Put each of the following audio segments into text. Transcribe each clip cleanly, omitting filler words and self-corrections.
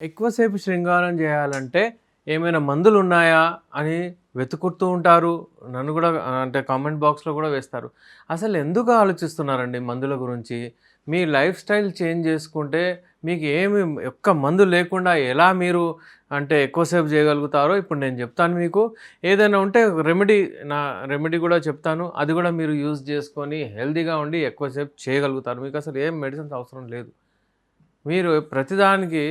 ఎక్కువసేపు శృంగారం చేయాలంటే ఏమైనా మందులున్నాయా అని వెతుకుతూ ఉంటారు. నన్ను గూడా అంటే కామెంట్ బాక్స్‌లో గూడా వేస్తారు. అసలు ఎందుకు ఆలోచిస్తున్నారండి మందుల గురించి? మీ లైఫ్ స్టైల్ చేంజ్ చేసుకుంటే మీకు ఏమి ఒక్క మందు లేకుండా ఎలా మీరు అంటే ఎక్కువసేపు చేయగలుగుతారో ఇప్పుడు నేను చెప్తాను మీకు. ఏదైనా ఉంటే నా రెమెడీ గూడా చెప్తాను. అది గూడా మీరు యూజ్ చేసుకొని హెల్తీగా ఉండి ఎక్కువసేపు చేయగలుగుతారు. మీకసలు ఏం మెడిసిన్స్ అవసరం లేదు. మీరు ప్రతిదానికి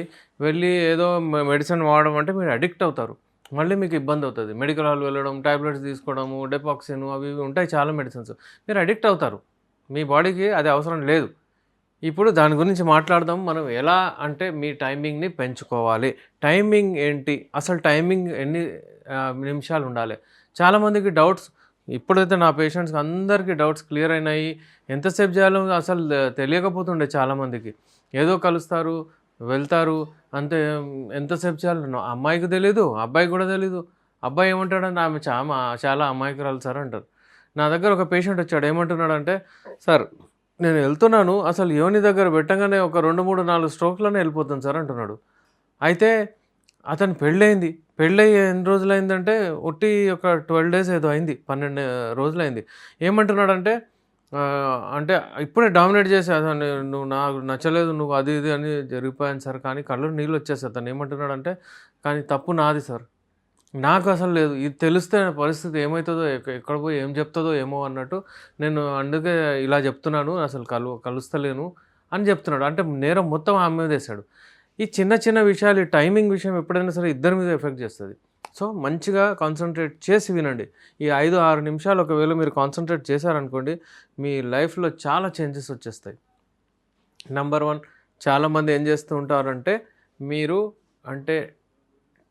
వెళ్ళి ఏదో మెడిసిన్ వాడడం అంటే మీరు అడిక్ట్ అవుతారు. మళ్ళీ మీకు ఇబ్బందవుతది. మెడికల్ హాల్ వెళ్ళడం, టాబ్లెట్స్ తీసుకోవడము, డెపాక్సిన్ అవి ఇవి ఉంటాయి చాలా మెడిసిన్స్. మీరు అడిక్ట్ అవుతారు. మీ బాడీకి అది అవసరం లేదు. ఇప్పుడు దాని గురించి మాట్లాడదాం. మనం ఎలా అంటే మీ టైమింగ్‌ని పెంచుకోవాలి. టైమింగ్ ఏంటి? అసలు టైమింగ్ ఎన్ని నిమిషాలు ఉండాలి? చాలామందికి డౌట్స్ ఇప్పుడైతే నా పేషెంట్స్‌కి అందరికీ డౌట్స్ క్లియర్ అయినాయి. ఎంతసేపు చేయాలో అసలు తెలియకపోతుండే చాలామందికి. ఏదో కలుస్తారు, వెళ్తారు. అంతే ఎంతసేపు చేయాలో అమ్మాయికి తెలీదు, అబ్బాయికి కూడా తెలీదు. అబ్బాయి ఏమంటాడంటే ఆమె చాలా అమాయకురాలు సార్ అంటారు. నా దగ్గర ఒక పేషెంట్ వచ్చాడు. ఏమంటున్నాడంటే, సార్ నేను వెళ్తున్నాను. అసలు యోని దగ్గర పెట్టంగానే ఒక 2, 3, 4 స్ట్రోక్‌లోనే వెళ్ళిపోతుంది సార్ అంటున్నాడు. అయితే అతని పెళ్ళయింది. పెళ్ళయ్యి ఎన్ని రోజులయిందంటే ఒట్టి ఒక 12 డేస్ ఏదో అయింది. 12 రోజులయింది. ఏమంటున్నాడంటే అంటే ఇప్పుడే డామినేట్ చేసేసాను. నువ్వు నాకు నచ్చలేదు. నువ్వు అది ఇది అని జరిగిపోయాను సార్. కానీ కళ్ళలో నీళ్ళొచ్చేసాయి. అతను ఏమంటున్నాడంటే, కానీ తప్పు నాది సార్. నాకు అసలు లేదు. ఇది తెలిస్తే నా పరిస్థితి ఏమైతదో, ఎక్కడ పోయి ఏం చెప్తదో ఏమో అన్నట్టు నేను అందుకే ఇలా చెప్తున్నాను. అసలు కలుస్తలేను అని చెప్తున్నాడు. అంటే నేరం మొత్తం ఆమె మీదేసాడు. ఈ చిన్న చిన్న విషయాలు, ఈ టైమింగ్ విషయం ఎప్పుడైనా సరే ఇద్దరి మీద ఎఫెక్ట్ చేస్తది. సో, మంచిగా కాన్సంట్రేట్ చేసి వినండి. ఈ 5, 6 నిమిషాలు ఒకవేళ మీరు కాన్సంట్రేట్ చేశారనుకోండి, మీ లైఫ్‌లో చాలా చేంజెస్ వచ్చేస్తాయి. నంబర్ 1 చాలామంది ఏం చేస్తూ ఉంటారంటే, మీరు అంటే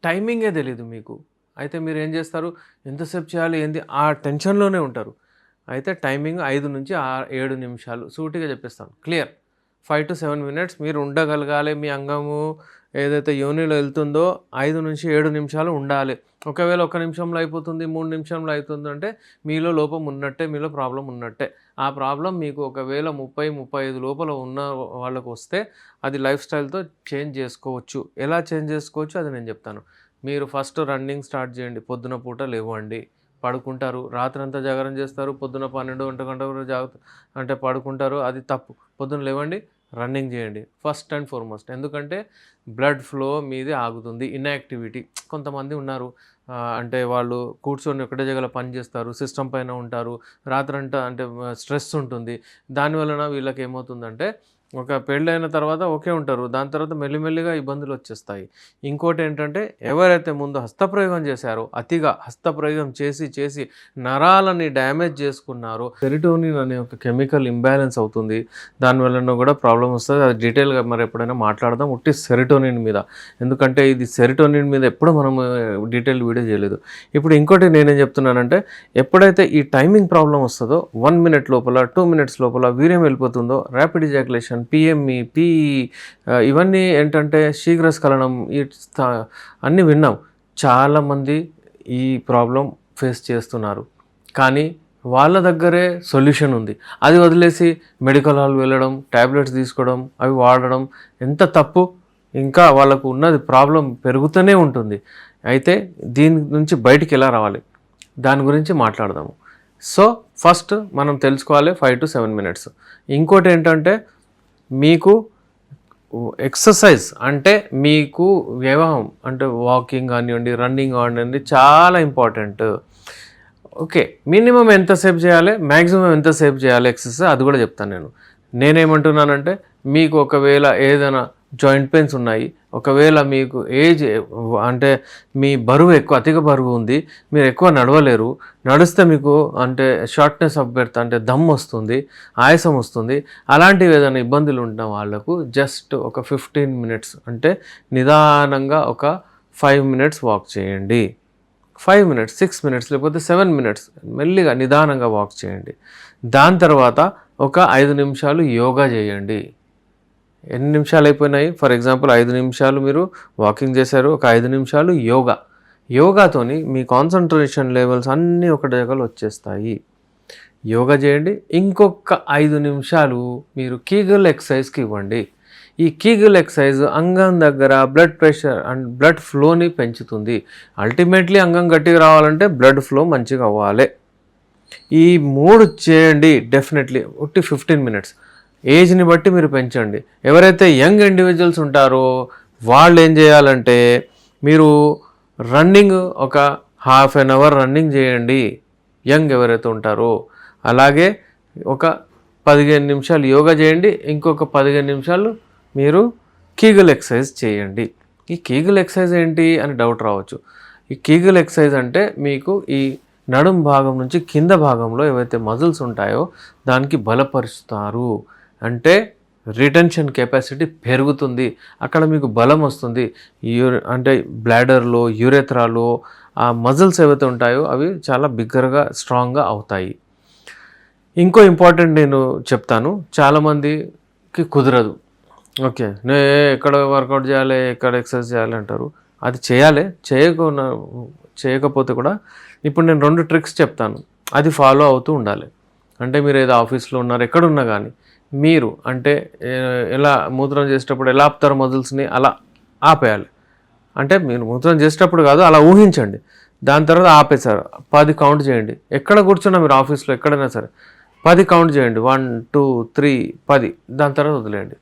టైమింగే తెలీదు మీకు. అయితే మీరేం చేస్తారు, ఎంతసేపు చేయాలి ఏంది ఆ టెన్షన్‌లోనే ఉంటారు. అయితే టైమింగ్ 5-7 నిమిషాలు సూటిగా చెప్పేస్తాను. క్లియర్. 5-7 మినిట్స్ మీరు ఉండగలగాలి. మీ అంగము ఏదైతే యోనిలో వెళ్తుందో 5-7 నిమిషాలు ఉండాలి. ఒకవేళ 1 నిమిషంలో అయిపోతుంది, 3 నిమిషంలో అయితుందంటే మీలో లోపం ఉన్నట్టే, మీలో ప్రాబ్లమ్ ఉన్నట్టే. ఆ ప్రాబ్లమ్ మీకు ఒకవేళ 30, 35 లోపల ఉన్న వాళ్ళకు వస్తే అది లైఫ్ స్టైల్‌తో చేంజ్ చేసుకోవచ్చు. ఎలా చేంజ్ చేసుకోవచ్చు అది నేను చెప్తాను. మీరు ఫస్ట్ రన్నింగ్ స్టార్ట్ చేయండి. పొద్దున పూట లేవండి. పడుకుంటారు. రాత్రంతా జాగారం చేస్తారు. పొద్దున 12, 1 గంట వరకు అంటే పడుకుంటారు. అది తప్పు. పొద్దున లేవండి, రన్నింగ్ చేయండి. First and foremost. ఎందుకంటే బ్లడ్ ఫ్లో మీది ఆగుతుంది. ఇన్‌యాక్టివిటీ కొంతమంది ఉన్నారు. అంటే వాళ్ళు కూర్చొని ఒకటే జగల పని చేస్తారు. సిస్టమ్ పైన ఉంటారు. రాత్రంతా అంటే స్ట్రెస్ ఉంటుంది. దానివలన వీళ్ళకేమవుతుందంటే ఒక పెళ్ళైన తర్వాత ఓకే ఉంటారు. దాని తర్వాత మెల్లిమెల్లిగా ఇబ్బందులొచ్చేస్తాయి. ఇంకోటేంటంటే ఎవరైతే ముందు హస్తప్రయోగం చేశారో, అతిగా హస్తప్రయోగం చేసి నరాలని డ్యామేజ్ చేసుకున్నారో, సెరోటోనిన్ అనే ఒక కెమికల్ ఇంబాలెన్స్ అవుతుంది. దానివలన కూడా ప్రాబ్లమ్ వస్తది. అది డీటెయిల్‌గా మరి ఎప్పుడైనా మాట్లాడదాం. ఉట్టి సెరోటోనిన్ మీద. ఎందుకంటే ఇది సెరోటోనిన్ మీద ఎప్పుడు మనం డీటెయిల్డ్ వీడియో చేయలేదు. ఇప్పుడు ఇంకోటి నేనేం చెప్తున్నానంటే, ఎప్పుడైతే ఈ టైమింగ్ ప్రాబ్లమ్ వస్తదో 1 మినిట్ లోపల, 2 మినిట్స్ లోపల వీర్యం వెళ్ళిపోతుందో ర్యాపిడ్ ఎజాక్యులేషన్, పిఎంఈ, పిఈ ఇవన్నీ ఏంటంటే శీఘ్రస్ఖలనం అన్నీ విన్నాం. చాలామంది ఈ ప్రాబ్లం ఫేస్ చేస్తున్నారు. కానీ వాళ్ళ దగ్గరే సొల్యూషన్ ఉంది. అది వదిలేసి మెడికల్ హాల్ వెళ్ళడం, టాబ్లెట్స్ తీసుకోవడం, అవి వాడడం ఎంత తప్పు. ఇంకా వాళ్ళకు ఉన్నది ప్రాబ్లం పెరుగుతూనే ఉంటుంది. అయితే దీని నుంచి బయటికి ఎలా రావాలి దాని గురించి మాట్లాడదాము. సో ఫస్ట్ మనం తెలుసుకోవాలి 5-7 మినిట్స్. ఇంకోటి ఏంటంటే మీకు ఎక్సర్సైజ్ అంటే మీకు వ్యాయామం అంటే వాకింగ్ కానివ్వండి, రన్నింగ్ కానివ్వండి చాలా ఇంపార్టెంట్. ఓకే, మినిమం ఎంతసేపు చేయాలి, మ్యాక్సిమం ఎంతసేపు చేయాలి ఎక్సర్సైజ్ అది కూడా చెప్తాను. నేనేమంటున్నానంటే మీకు ఒకవేళ ఏదైనా జాయింట్ పెయిన్స్ ఉన్నాయి, ఒకవేళ మీకు ఏజ్ అంటే మీ బరువు ఎక్కువ అధిక బరువు ఉంది, మీరు ఎక్కువ నడవలేరు, నడిస్తే మీకు అంటే షార్ట్నెస్ ఆఫ్ బ్రెత్ అంటే దమ్ వస్తుంది, ఆయాసం వస్తుంది, అలాంటివి ఏదైనా ఇబ్బందులు ఉన్న వాళ్ళకు జస్ట్ ఒక 15 మినిట్స్ అంటే నిదానంగా ఒక 5 మినిట్స్ వాక్ చేయండి. 5 మినిట్స్, 6 మినిట్స్ లేకపోతే 7 మినిట్స్ మెల్లిగా నిదానంగా వాక్ చేయండి. దాని తర్వాత ఒక 5 నిమిషాలు యోగా చేయండి. ఎన్ని నిమిషాలు అయిపోయినాయి, ఫర్ ఎగ్జాంపుల్ 5 నిమిషాలు మీరు వాకింగ్ చేశారు, ఒక 5 నిమిషాలు యోగాతోని మీ కాన్సన్ట్రేషన్ లెవెల్స్ అన్నీ ఒక దగ్గర వచ్చేస్తాయి. యోగా చేయండి. ఇంకొక 5 నిమిషాలు మీరు కీగల్ ఎక్సర్సైజ్కి ఇవ్వండి. ఈ కీగల్ ఎక్సర్సైజ్ అంగం దగ్గర బ్లడ్ ప్రెషర్ అండ్ బ్లడ్ ఫ్లోని పెంచుతుంది. అల్టిమేట్లీ అంగం గట్టిగా రావాలంటే బ్లడ్ ఫ్లో మంచిగా అవ్వాలి. ఈ 3 చేయండి డెఫినెట్లీ. 15 మినిట్స్ ఏజ్ని బట్టి మీరు పెంచండి. ఎవరైతే యంగ్ ఇండివిజువల్స్ ఉంటారో వాళ్ళు ఏం చేయాలంటే మీరు రన్నింగ్ ఒక హాఫ్ అన్ అవర్ రన్నింగ్ చేయండి యంగ్ ఎవరైతే ఉంటారో. అలాగే ఒక 15 నిమిషాలు యోగా చేయండి. ఇంకొక 15 నిమిషాలు మీరు కీగల్ ఎక్సర్సైజ్ చేయండి. ఈ కీగల్ ఎక్సర్సైజ్ ఏంటి అని డౌట్ రావచ్చు. ఈ కీగల్ ఎక్సర్సైజ్ అంటే మీకు ఈ నడుం భాగం నుంచి కింద భాగంలో ఏవైతే మజిల్స్ ఉంటాయో దానికి బలపరుస్తారు. అంటే రిటెన్షన్ కెపాసిటీ పెరుగుతుంది, అక్కడ మీకు బలం వస్తుంది. అంటే బ్లాడర్లో యూరెథ్రాలో ఆ మజిల్స్ ఏవైతే ఉంటాయో అవి చాలా బిగ్గరగా స్ట్రాంగ్గా అవుతాయి. ఇంకో ఇంపార్టెంట్ నేను చెప్తాను, చాలామందికి కుదరదు. ఓకే, నేను ఎక్కడ వర్కౌట్ చేయాలి, ఎక్కడ ఎక్సర్సైజ్ చేయాలి అంటారు. అది చేయాలి, చేయకపోతే కూడా ఇప్పుడు నేను 2 ట్రిక్స్ చెప్తాను, అది ఫాలో అవుతూ ఉండాలి. అంటే మీరు ఏదో ఆఫీస్లో ఉన్నారు, ఎక్కడున్నా కానీ మీరు అంటే ఎలా మూత్రం చేసేటప్పుడు ఎలా ఆపుతారు మజిల్స్ని, అలా ఆపేయాలి. అంటే మీరు మూత్రం చేసేటప్పుడు కాదు, అలా ఊహించండి. దాని తర్వాత ఆపేశారు, 10 కౌంట్ చేయండి. ఎక్కడ కూర్చున్నా మీరు ఆఫీస్లో ఎక్కడైనా సరే 10 కౌంట్ చేయండి. 1 2 3 10. దాని తర్వాత వదిలేయండి.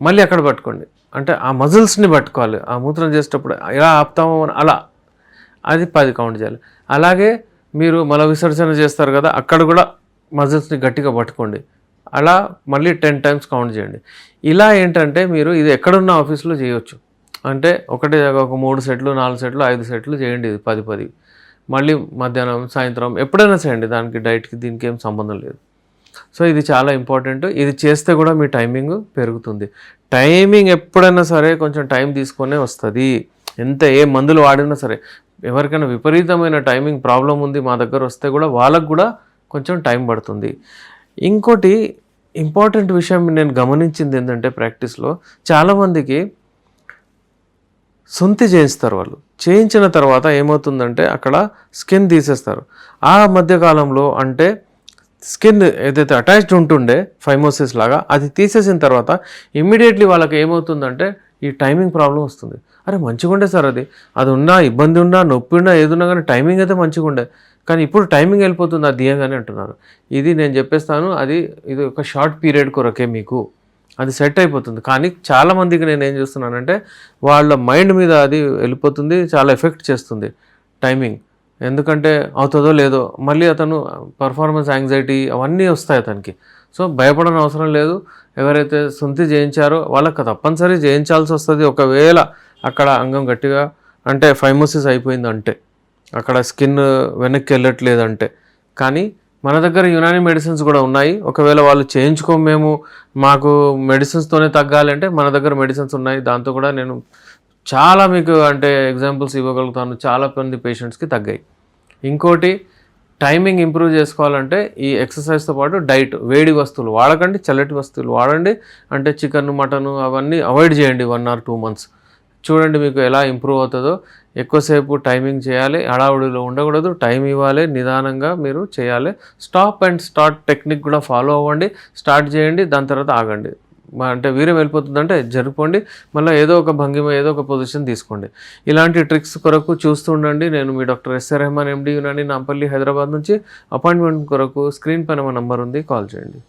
మళ్ళీ అక్కడ పట్టుకోండి. అంటే ఆ మజిల్స్ని పట్టుకోవాలి. ఆ మూత్రం చేసేటప్పుడు ఎలా ఆపుతామో అలా అది 10 కౌంట్ చేయాలి. అలాగే మీరు మల విసర్జన చేస్తారు కదా, అక్కడ కూడా మజిల్స్ని గట్టిగా పట్టుకోండి. అలా మళ్ళీ 10 టైమ్స్ కౌంట్ చేయండి. ఇలా ఏంటంటే మీరు ఇది ఎక్కడున్న ఆఫీస్లో చేయొచ్చు. అంటే ఒకటే ఒక 3 సెట్లు 4 సెట్లు 5 సెట్లు చేయండి. ఇది 10 10. మళ్ళీ మధ్యాహ్నం సాయంత్రం ఎప్పుడైనా చేయండి. దానికి డైట్కి దీనికి ఏం సంబంధం లేదు. సో ఇది చాలా ఇంపార్టెంట్. ఇది చేస్తే కూడా మీ టైమింగ్ పెరుగుతుంది. టైమింగ్ ఎప్పుడైనా సరే కొంచెం టైం తీసుకొనే వస్తుంది. ఏ మందులు వాడినా సరే, ఎవరికైనా విపరీతమైన టైమింగ్ ప్రాబ్లం ఉంది మా దగ్గర వస్తే కూడా వాళ్ళకు కూడా కొంచెం టైం పడుతుంది. ఇంకోటి ఇంపార్టెంట్ విషయం నేను గమనించింది ఏంటంటే ప్రాక్టీస్లో చాలామందికి సొంతి చేయిస్తారు. వాళ్ళు చేయించిన తర్వాత ఏమవుతుందంటే అక్కడ స్కిన్ తీసేస్తారు. ఆ మధ్యకాలంలో అంటే స్కిన్ ఏదైతే అటాచ్డ్ ఉంటుండే ఫైమోసిస్ లాగా అది తీసేసిన తర్వాత ఇమ్మీడియట్లీ వాళ్ళకి ఏమవుతుందంటే ఈ టైమింగ్ ప్రాబ్లం వస్తుంది. అరే మంచిగా ఉండే సార్, అది ఉన్నా ఇబ్బంది ఉన్నా నొప్పి ఉన్నా ఏదున్నా కానీ టైమింగ్ అయితే మంచిగా ఉండే, కానీ ఇప్పుడు టైమింగ్ వెళ్ళిపోతుంది అది దియంగానే అంటున్నారు. ఇది నేను చెప్పేస్తాను, ఇది ఒక షార్ట్ పీరియడ్ కొరకే, మీకు అది సెట్ అయిపోతుంది. కానీ చాలామందికి నేను ఏం చేస్తున్నానంటే వాళ్ళ మైండ్ మీద అది వెళ్ళిపోతుంది, చాలా ఎఫెక్ట్ చేస్తుంది టైమింగ్. ఎందుకంటే అవుతుందో లేదో, మళ్ళీ అతను పర్ఫార్మెన్స్ యాంగ్జైటీ అవన్నీ వస్తాయి అతనికి. సో భయపడని అవసరం లేదు. ఎవరైతే సొంతి చేయించారో వాళ్ళకి తప్పనిసరి చేయించాల్సి వస్తుంది. ఒకవేళ అక్కడ అంగం గట్టిగా అంటే ఫైమోసిస్ అయిపోయిందంటే, అక్కడ స్కిన్ వెనక్కి వెళ్ళట్లేదంటే. కానీ మన దగ్గర యునాని మెడిసిన్స్ కూడా ఉన్నాయి. ఒకవేళ వాళ్ళు చేయించుకోము, మాకు మెడిసిన్స్తోనే తగ్గాలి అంటే మన దగ్గర మెడిసిన్స్ ఉన్నాయి. దాంతో కూడా నేను చాలా మీకు అంటే ఎగ్జాంపుల్స్ ఇవ్వగలుగుతాను. చాలా మంది పేషెంట్స్కి తగ్గాయి. ఇంకోటి టైమింగ్ ఇంప్రూవ్ చేసుకోవాలంటే ఈ ఎక్సర్సైజ్తో పాటు డైట్, వేడి వస్తువులు వాడకండి, చల్లటి వస్తువులు వాడండి. అంటే చికెన్ మటన్ అవన్నీ అవాయిడ్ చేయండి 1 or 2 months. చూడండి మీకు ఎలా ఇంప్రూవ్ అవుతుందో. ఎక్కువసేపు టైమింగ్ చేయాలి, హడావుడిలో ఉండకూడదు, టైం ఇవ్వాలి, నిదానంగా మీరు చేయాలి. స్టాప్ అండ్ స్టార్ట్ టెక్నిక్ కూడా ఫాలో అవ్వండి. స్టార్ట్ చేయండి, దాని తర్వాత ఆగండి. అంటే వీరం వెళ్ళిపోతుందంటే జరుపుకోండి, మళ్ళీ ఏదో ఒక భంగిమ ఏదో ఒక పొజిషన్ తీసుకోండి. ఇలాంటి ట్రిక్స్ కొరకు చూస్తూ ఉండండి. నేను మీ doctor SR Rehman, MD, Unani, Nampally, Hyderabad నుంచి. అపాయింట్మెంట్ కొరకు స్క్రీన్ పైన మా నంబర్ ఉంది, కాల్ చేయండి.